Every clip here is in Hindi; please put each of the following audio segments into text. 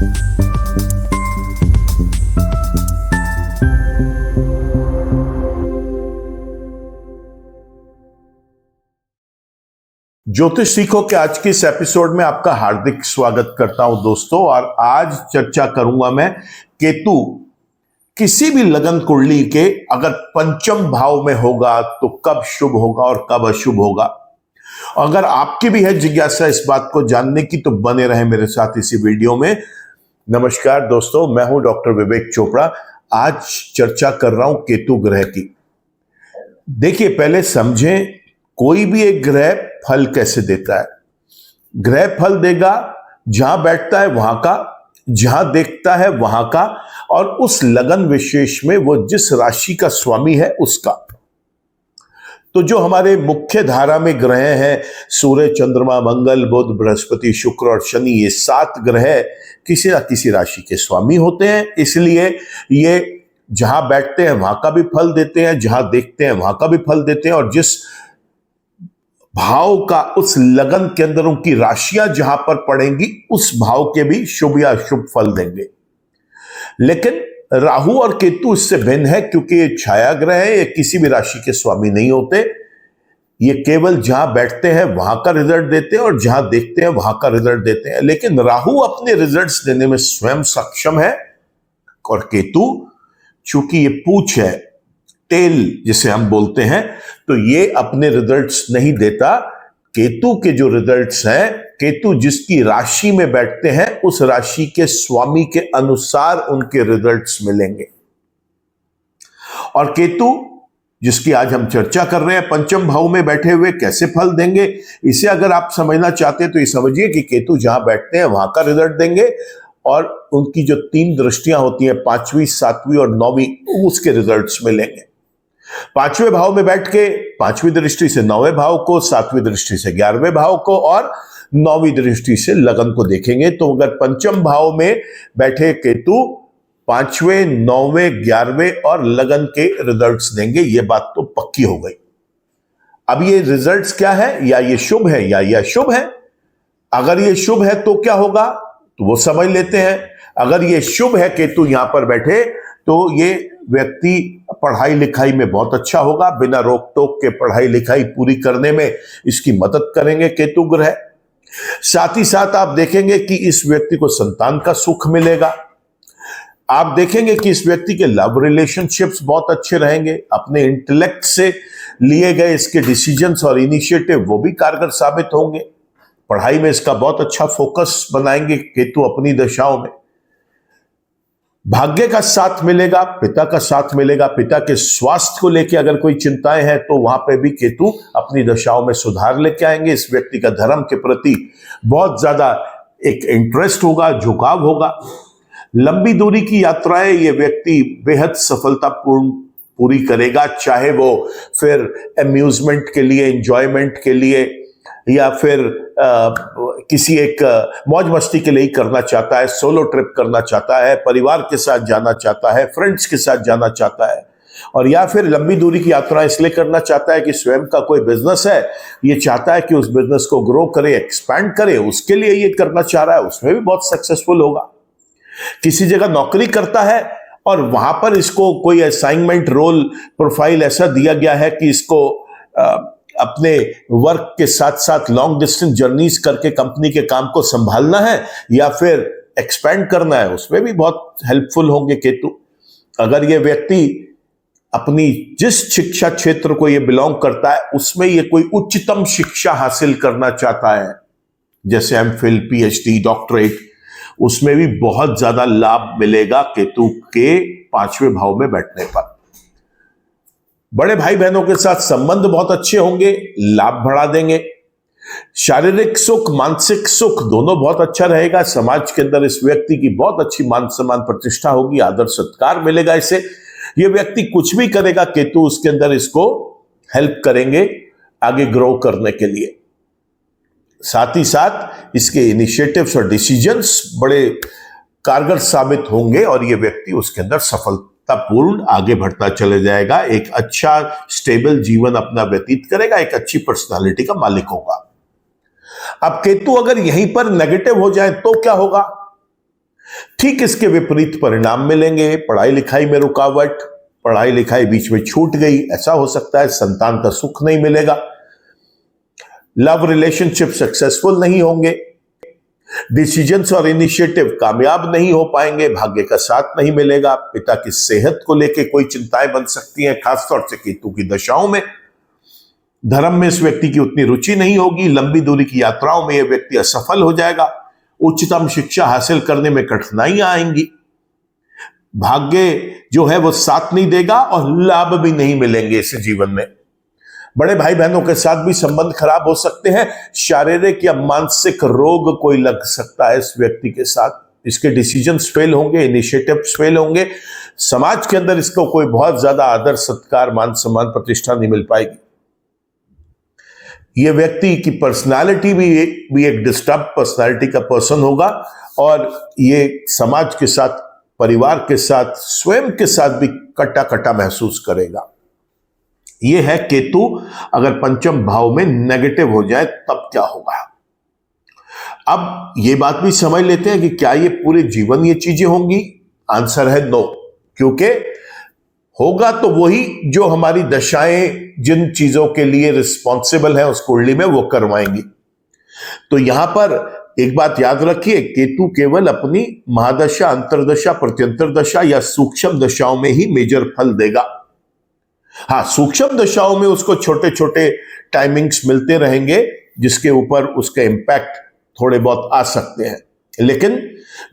ज्योतिष सीखो के आज के इस एपिसोड में आपका हार्दिक स्वागत करता हूं दोस्तों। और आज चर्चा करूंगा मैं केतु किसी भी लगन कुंडली के अगर पंचम भाव में होगा तो कब शुभ होगा और कब अशुभ होगा। अगर आपकी भी है जिज्ञासा इस बात को जानने की तो बने रहे मेरे साथ इसी वीडियो में। नमस्कार दोस्तों, मैं हूं डॉक्टर विवेक चोपड़ा। आज चर्चा कर रहा हूं केतु ग्रह की। देखिए, पहले समझें कोई भी एक ग्रह फल कैसे देता है। ग्रह फल देगा जहां बैठता है वहां का, जहां देखता है वहां का, और उस लगन विशेष में वो जिस राशि का स्वामी है उसका। तो जो हमारे मुख्य धारा में ग्रह हैं, सूर्य, चंद्रमा, मंगल, बुध, बृहस्पति, शुक्र और शनि, ये 7 ग्रह किसी ना किसी राशि के स्वामी होते हैं। इसलिए ये जहां बैठते हैं वहां का भी फल देते हैं, जहां देखते हैं वहां का भी फल देते हैं, और जिस भाव का उस लगन के अंदर उनकी राशियां जहां पर पड़ेंगी उस भाव के भी शुभ या अशुभ फल देंगे। लेकिन राहु और केतु इससे भिन्न है, क्योंकि ये छाया ग्रह है, ये किसी भी राशि के स्वामी नहीं होते। ये केवल जहां बैठते हैं वहां का रिजल्ट देते हैं और जहां देखते हैं वहां का रिजल्ट देते हैं। लेकिन राहु अपने रिजल्ट्स देने में स्वयं सक्षम है, और केतु चूंकि ये पूंछ है, टेल जिसे हम बोलते हैं, तो ये अपने रिजल्ट्स नहीं देता। केतु के जो रिजल्ट्स हैं, केतु जिसकी राशि में बैठते हैं उस राशि के स्वामी के अनुसार उनके रिजल्ट्स मिलेंगे। और केतु जिसकी आज हम चर्चा कर रहे हैं, पंचम भाव में बैठे हुए कैसे फल देंगे, इसे अगर आप समझना चाहते हैं तो ये समझिए कि केतु जहां बैठते हैं वहां का रिजल्ट देंगे, और उनकी जो 3 दृष्टियां होती हैं, 5वीं, 7वीं और 9वीं, उसके रिजल्ट्स मिलेंगे। 5वें भाव में बैठ के 5वीं दृष्टि से 9वें भाव को, 7वीं दृष्टि से 11वें भाव को, और 9वीं दृष्टि से लगन को देखेंगे। तो अगर पंचम भाव में बैठे केतु 5वें, 9वें, 11वें और लगन के रिजल्ट्स देंगे, ये बात तो पक्की हो गई। अब ये रिजल्ट्स क्या है, या ये शुभ है या ये अशुभ है। अगर ये शुभ है तो क्या होगा, तो वो समझ लेते हैं। अगर ये शुभ है, केतु यहां पर बैठे, तो ये व्यक्ति पढ़ाई लिखाई में बहुत अच्छा होगा। बिना रोक टोक के पढ़ाई लिखाई पूरी करने में इसकी मदद करेंगे केतु ग्रह। साथ ही साथ आप देखेंगे कि इस व्यक्ति को संतान का सुख मिलेगा। आप देखेंगे कि इस व्यक्ति के लव रिलेशनशिप्स बहुत अच्छे रहेंगे। अपने इंटेलेक्ट से लिए गए इसके डिसीजंस और इनिशिएटिव वो भी कारगर साबित होंगे। पढ़ाई में इसका बहुत अच्छा फोकस बनाएंगे केतु अपनी दशाओं में। भाग्य का साथ मिलेगा, पिता का साथ मिलेगा। पिता के स्वास्थ्य को लेकर अगर कोई चिंताएं हैं तो वहां पे भी केतु अपनी दशाओं में सुधार लेके आएंगे। इस व्यक्ति का धर्म के प्रति बहुत ज्यादा एक इंटरेस्ट होगा, झुकाव होगा। लंबी दूरी की यात्राएं ये व्यक्ति बेहद सफलतापूर्ण पूरी करेगा, चाहे वो फिर अम्यूजमेंट के लिए, एंजॉयमेंट के लिए, या फिर किसी एक मौज मस्ती के लिए ही करना चाहता है, सोलो ट्रिप करना चाहता है, परिवार के साथ जाना चाहता है, फ्रेंड्स के साथ जाना चाहता है, और या फिर लंबी दूरी की यात्रा इसलिए करना चाहता है कि स्वयं का कोई बिजनेस है, ये चाहता है कि उस बिजनेस को ग्रो करे, एक्सपैंड करे, उसके लिए ये करना चाह रहा है, उसमें भी बहुत सक्सेसफुल होगा। किसी जगह नौकरी करता है और वहां पर इसको कोई असाइनमेंट, रोल प्रोफाइल ऐसा दिया गया है कि इसको अपने वर्क के साथ साथ लॉन्ग डिस्टेंस जर्नीज करके कंपनी के काम को संभालना है या फिर एक्सपैंड करना है, उसमें भी बहुत हेल्पफुल होंगे केतु। अगर ये व्यक्ति अपनी जिस शिक्षा क्षेत्र को ये बिलोंग करता है उसमें ये कोई उच्चतम शिक्षा हासिल करना चाहता है, जैसे एमफिल, पीएचडी, डॉक्टरेट, उसमें भी बहुत ज्यादा लाभ मिलेगा केतु के 5वें भाव में बैठने पर। बड़े भाई बहनों के साथ संबंध बहुत अच्छे होंगे, लाभ बढ़ा देंगे। शारीरिक सुख, मानसिक सुख दोनों बहुत अच्छा रहेगा। समाज के अंदर इस व्यक्ति की बहुत अच्छी मान सम्मान प्रतिष्ठा होगी, आदर सत्कार मिलेगा इसे। ये व्यक्ति कुछ भी करेगा, केतु उसके अंदर इसको हेल्प करेंगे आगे ग्रो करने के लिए। साथ ही साथ इसके इनिशिएटिव्स और डिसीजंस बड़े कारगर साबित होंगे और ये व्यक्ति उसके अंदर सफलतापूर्ण आगे बढ़ता चले जाएगा, एक अच्छा स्टेबल जीवन अपना व्यतीत करेगा, एक अच्छी पर्सनालिटी का मालिक होगा। अब केतु अगर यहीं पर नेगेटिव हो जाए तो क्या होगा? ठीक इसके विपरीत परिणाम मिलेंगे। पढ़ाई लिखाई में रुकावट, पढ़ाई लिखाई बीच में छूट गई, ऐसा हो सकता है। संतान का सुख नहीं मिलेगा, लव रिलेशनशिप सक्सेसफुल नहीं होंगे, डिसीजंस और इनिशिएटिव कामयाब नहीं हो पाएंगे, भाग्य का साथ नहीं मिलेगा। पिता की सेहत को लेकर कोई चिंताएं बन सकती हैं, खासतौर से केतु की दशाओं में। धर्म में इस व्यक्ति की उतनी रुचि नहीं होगी, लंबी दूरी की यात्राओं में यह व्यक्ति असफल हो जाएगा, उच्चतम शिक्षा हासिल करने में कठिनाइयां आएंगी, भाग्य जो है वो साथ नहीं देगा और लाभ भी नहीं मिलेंगे इस जीवन में। बड़े भाई बहनों के साथ भी संबंध खराब हो सकते हैं, शारीरिक या मानसिक रोग कोई लग सकता है इस व्यक्ति के साथ, इसके डिसीजंस फेल होंगे, इनिशिएटिव्स फेल होंगे, समाज के अंदर इसको कोई बहुत ज्यादा आदर सत्कार मान सम्मान प्रतिष्ठा नहीं मिल पाएगी। ये व्यक्ति की पर्सनालिटी भी एक डिस्टर्ब पर्सनालिटी का पर्सन होगा और ये समाज के साथ, परिवार के साथ, स्वयं के साथ भी कटा कटा महसूस करेगा। ये है केतु अगर पंचम भाव में नेगेटिव हो जाए तब क्या होगा। अब ये बात भी समझ लेते हैं कि क्या ये पूरे जीवन ये चीजें होंगी। आंसर है नो, क्योंकि होगा तो वही जो हमारी दशाएं जिन चीजों के लिए रिस्पॉन्सिबल है उस कुंडली में वो करवाएंगी। तो यहां पर एक बात याद रखिए, केतु केवल अपनी महादशा, अंतरदशा, प्रत्यंतर दशा या सूक्ष्म दशाओं में ही मेजर फल देगा। हाँ, सूक्ष्म दशाओं में उसको छोटे छोटे टाइमिंग्स मिलते रहेंगे जिसके ऊपर उसका इंपैक्ट थोड़े बहुत आ सकते हैं, लेकिन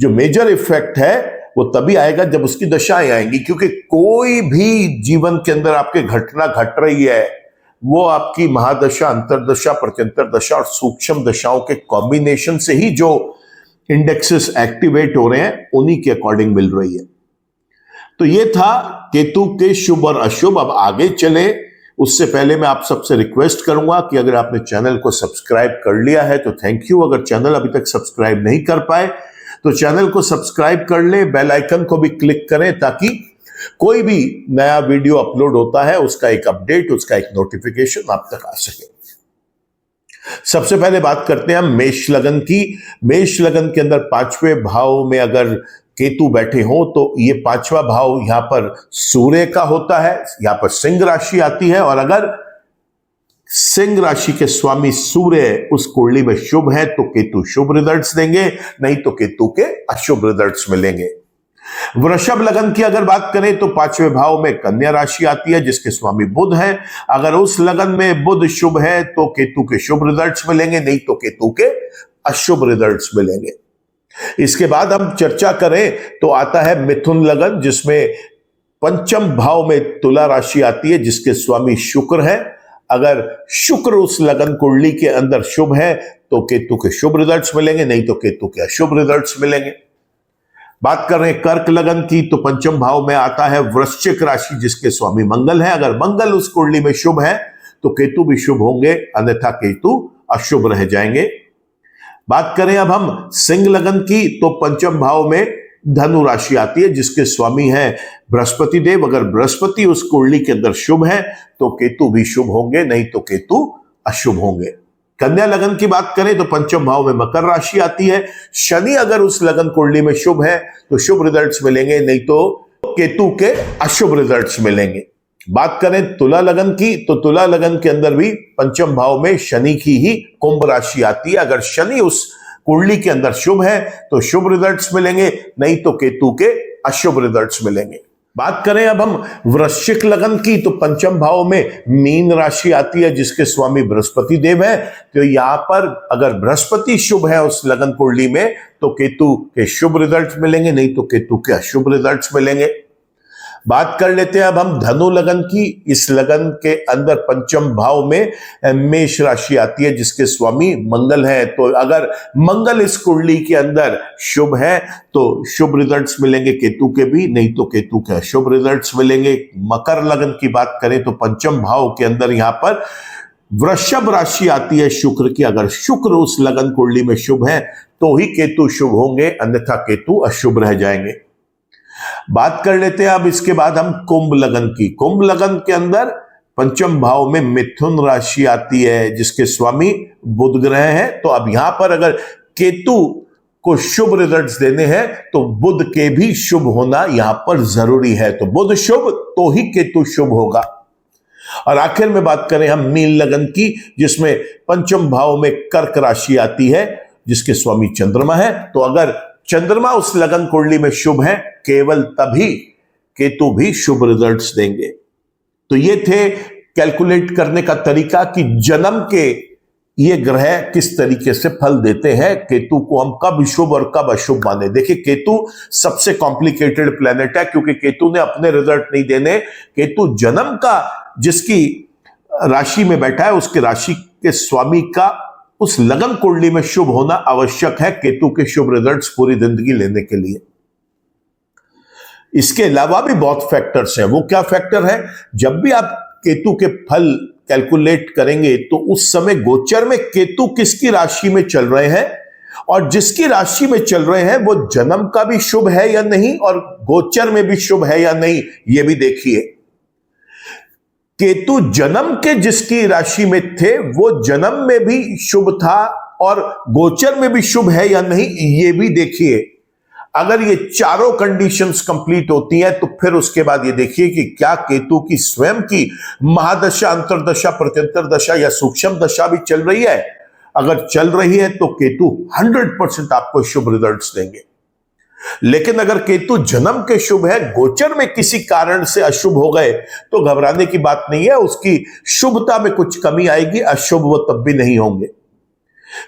जो मेजर इफेक्ट है वो तभी आएगा जब उसकी दशाएं आएंगी। क्योंकि कोई भी जीवन के अंदर आपके घटना घट रही है वो आपकी महादशा, अंतरदशा, प्रत्यंतर दशा और सूक्ष्म दशाओं के कॉम्बिनेशन से ही जो इंडेक्सेस एक्टिवेट हो रहे हैं उन्हीं के अकॉर्डिंग मिल रही है। तो ये था केतु के शुभ और अशुभ। अब आगे चले उससे पहले मैं आप सबसे रिक्वेस्ट करूंगा कि अगर आपने चैनल को सब्सक्राइब कर लिया है तो थैंक यू। अगर चैनल अभी तक सब्सक्राइब नहीं कर पाए तो चैनल को सब्सक्राइब कर ले, बेल आइकन को भी क्लिक करें ताकि कोई भी नया वीडियो अपलोड होता है उसका एक अपडेट, उसका एक नोटिफिकेशन आप तक आ सके। सबसे पहले बात करते हैं हम मेष लगन की। मेष लगन के अंदर पांचवें भाव में अगर केतु बैठे हो तो ये पांचवा भाव यहां पर सूर्य का होता है, यहां पर सिंह राशि आती है। और अगर सिंह राशि के स्वामी सूर्य उस कुंडली में शुभ है तो केतु शुभ रिजल्ट्स देंगे, नहीं तो केतु के अशुभ रिजल्ट्स मिलेंगे। वृषभ लगन की अगर बात करें तो पांचवें भाव में कन्या राशि आती है जिसके स्वामी बुध है। अगर उस लगन में बुध शुभ है तो केतु के शुभ रिजल्ट्स मिलेंगे, नहीं तो केतु के अशुभ रिजल्ट्स मिलेंगे। इसके बाद हम चर्चा करें तो आता है मिथुन लगन जिसमें पंचम भाव में तुला राशि आती है जिसके स्वामी शुक्र है। अगर शुक्र उस लगन कुंडली के अंदर शुभ है तो केतु के शुभ रिजल्ट्स मिलेंगे, नहीं तो केतु के अशुभ रिजल्ट्स मिलेंगे। बात कर रहे हैं कर्क लगन की तो पंचम भाव में आता है वृश्चिक राशि जिसके स्वामी मंगल है। अगर मंगल उस कुंडली में शुभ है तो केतु भी शुभ होंगे, अन्यथा केतु अशुभ रह जाएंगे। बात करें अब हम सिंह लगन की तो पंचम भाव में धनु राशि आती है जिसके स्वामी है बृहस्पति देव। अगर बृहस्पति उस कुंडली के अंदर शुभ है तो केतु भी शुभ होंगे, नहीं तो केतु अशुभ होंगे। कन्या लगन की बात करें तो पंचम भाव में मकर राशि आती है। शनि अगर उस लगन कुंडली में शुभ है तो शुभ रिजल्ट्स मिलेंगे, नहीं तो केतु के अशुभ रिजल्ट्स मिलेंगे। बात करें तुला लगन की तो तुला लगन के अंदर भी पंचम भाव में शनि की ही कुंभ राशि आती है। अगर शनि उस कुंडली के अंदर शुभ है तो शुभ रिजल्ट्स मिलेंगे, नहीं तो केतु के अशुभ रिजल्ट्स मिलेंगे। बात करें अब हम वृश्चिक लगन की तो पंचम भाव में मीन राशि आती है जिसके स्वामी बृहस्पति देव है। तो यहां पर अगर बृहस्पति शुभ है उस लगन कुंडली में तो केतु के शुभ रिजल्ट्स मिलेंगे, नहीं तो केतु के अशुभ रिजल्ट्स मिलेंगे। बात कर लेते हैं अब हम धनु लगन की। इस लगन के अंदर पंचम भाव में मेष राशि आती है जिसके स्वामी मंगल है। तो अगर मंगल इस कुंडली के अंदर शुभ है तो शुभ रिजल्ट्स मिलेंगे केतु के भी, नहीं तो केतु के अशुभ रिजल्ट्स मिलेंगे। मकर लगन की बात करें तो पंचम भाव के अंदर यहां पर वृषभ राशि आती है शुक्र की। अगर शुक्र उस लगन कुंडली में शुभ है तो ही केतु शुभ होंगे, अन्यथा केतु अशुभ रह जाएंगे। बात कर लेते हैं अब इसके बाद हम कुंभ लगन की। कुंभ लगन के अंदर पंचम भाव में मिथुन राशि आती है जिसके स्वामी बुध ग्रह है। तो अब यहां पर अगर केतु को शुभ रिजल्ट्स देने हैं तो बुध के भी शुभ होना यहां पर जरूरी है। तो बुध शुभ तो ही केतु शुभ होगा। और आखिर में बात करें हम मीन लगन की, जिसमें पंचम भाव में कर्क राशि आती है, जिसके स्वामी चंद्रमा है। तो अगर चंद्रमा उस लगन कुंडली में शुभ है, केवल तभी केतु भी शुभ रिजल्ट्स देंगे। तो ये थे कैलकुलेट करने का तरीका कि जन्म के ये ग्रह किस तरीके से फल देते हैं, केतु को हम कब शुभ और कब अशुभ माने। देखिए, केतु सबसे कॉम्प्लिकेटेड प्लेनेट है, क्योंकि केतु ने अपने रिजल्ट नहीं देने। केतु जन्म का जिसकी राशि में बैठा है, उसके राशि के स्वामी का उस लगन कुंडली में शुभ होना आवश्यक है केतु के शुभ रिजल्ट्स पूरी जिंदगी लेने के लिए। इसके अलावा भी बहुत फैक्टर्स हैं। वो क्या फैक्टर है? जब भी आप केतु के फल कैलकुलेट करेंगे तो उस समय गोचर में केतु किसकी राशि में चल रहे हैं, और जिसकी राशि में चल रहे हैं वो जन्म का भी शुभ है या नहीं, और गोचर में भी शुभ है या नहीं, ये भी देखिए। केतु जन्म के जिसकी राशि में थे वो जन्म में भी शुभ था और गोचर में भी शुभ है या नहीं, ये भी देखिए। अगर ये चारों कंडीशंस कंप्लीट होती हैं तो फिर उसके बाद ये देखिए कि क्या केतु की स्वयं की महादशा, अंतरदशा, प्रत्यंतर दशा या सूक्ष्म दशा भी चल रही है। अगर चल रही है तो केतु 100% आपको शुभ रिजल्ट्स देंगे। लेकिन अगर केतु जन्म के शुभ है, गोचर में किसी कारण से अशुभ हो गए, तो घबराने की बात नहीं है। उसकी शुभता में कुछ कमी आएगी, अशुभ वो तब भी नहीं होंगे।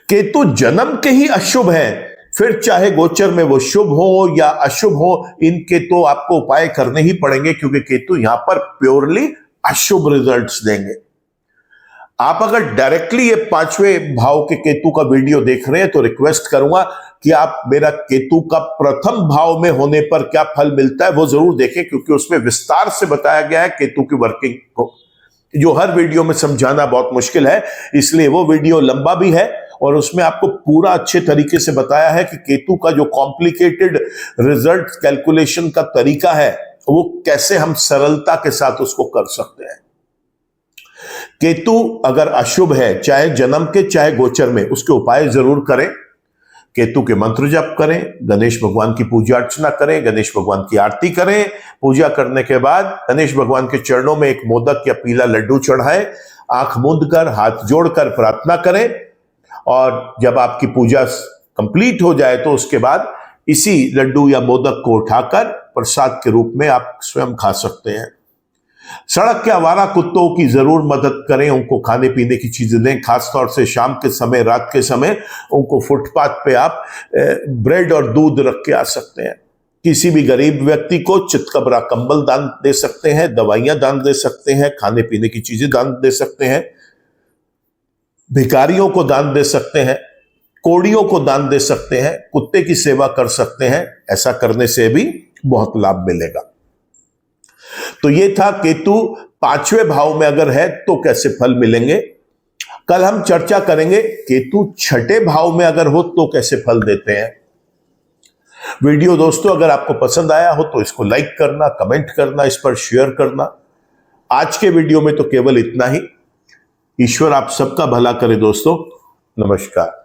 केतु जन्म के ही अशुभ है, फिर चाहे गोचर में वो शुभ हो या अशुभ हो, इनके तो आपको उपाय करने ही पड़ेंगे, क्योंकि केतु यहां पर प्योरली अशुभ रिजल्ट्स देंगे। आप अगर डायरेक्टली ये पांचवें भाव के केतु का वीडियो देख रहे हैं तो रिक्वेस्ट करूंगा कि आप मेरा केतु का प्रथम भाव में होने पर क्या फल मिलता है वो जरूर देखें, क्योंकि उसमें विस्तार से बताया गया है केतु की वर्किंग को, जो हर वीडियो में समझाना बहुत मुश्किल है। इसलिए वो वीडियो लंबा भी है और उसमें आपको पूरा अच्छे तरीके से बताया है कि केतु का जो कॉम्प्लिकेटेड रिजल्ट कैलकुलेशन का तरीका है वो कैसे हम सरलता के साथ उसको कर सकते हैं। केतु अगर अशुभ है, चाहे जन्म के चाहे गोचर में, उसके उपाय जरूर करें। केतु के मंत्र जप करें, गणेश भगवान की पूजा अर्चना करें, गणेश भगवान की आरती करें। पूजा करने के बाद गणेश भगवान के चरणों में एक मोदक या पीला लड्डू चढ़ाएं, आंख मूंद कर हाथ जोड़कर प्रार्थना करें, और जब आपकी पूजा कंप्लीट हो जाए तो उसके बाद इसी लड्डू या मोदक को उठाकर प्रसाद के रूप में आप स्वयं खा सकते हैं। सड़क के आवारा कुत्तों की जरूर मदद करें, उनको खाने पीने की चीजें दें, खासतौर से शाम के समय, रात के समय उनको फुटपाथ पे आप ब्रेड और दूध रख के आ सकते हैं। किसी भी गरीब व्यक्ति को चितकबरा कंबल दान दे सकते हैं, दवाइयां दान दे सकते हैं, खाने पीने की चीजें दान दे सकते हैं, भिखारियों को दान दे सकते हैं, कोड़ियों को दान दे सकते हैं, कुत्ते की सेवा कर सकते हैं। ऐसा करने से भी बहुत लाभ मिलेगा। तो ये था केतु पांचवें भाव में अगर है तो कैसे फल मिलेंगे। कल हम चर्चा करेंगे केतु छठे भाव में अगर हो तो कैसे फल देते हैं। वीडियो दोस्तों अगर आपको पसंद आया हो तो इसको लाइक करना, कमेंट करना, इस पर शेयर करना। आज के वीडियो में तो केवल इतना ही। ईश्वर आप सबका भला करे दोस्तों। नमस्कार।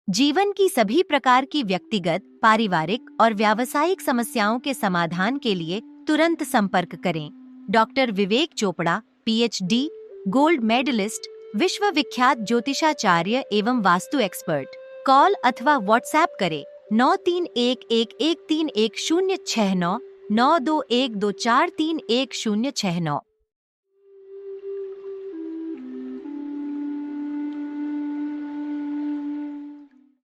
जीवन की सभी प्रकार की व्यक्तिगत, पारिवारिक और व्यावसायिक समस्याओं के समाधान के लिए तुरंत संपर्क करें। डॉक्टर विवेक चोपड़ा, PhD, गोल्ड मेडलिस्ट, विश्व विख्यात ज्योतिषाचार्य एवं वास्तु एक्सपर्ट। कॉल अथवा व्हाट्सएप करें 9311131069 921243169।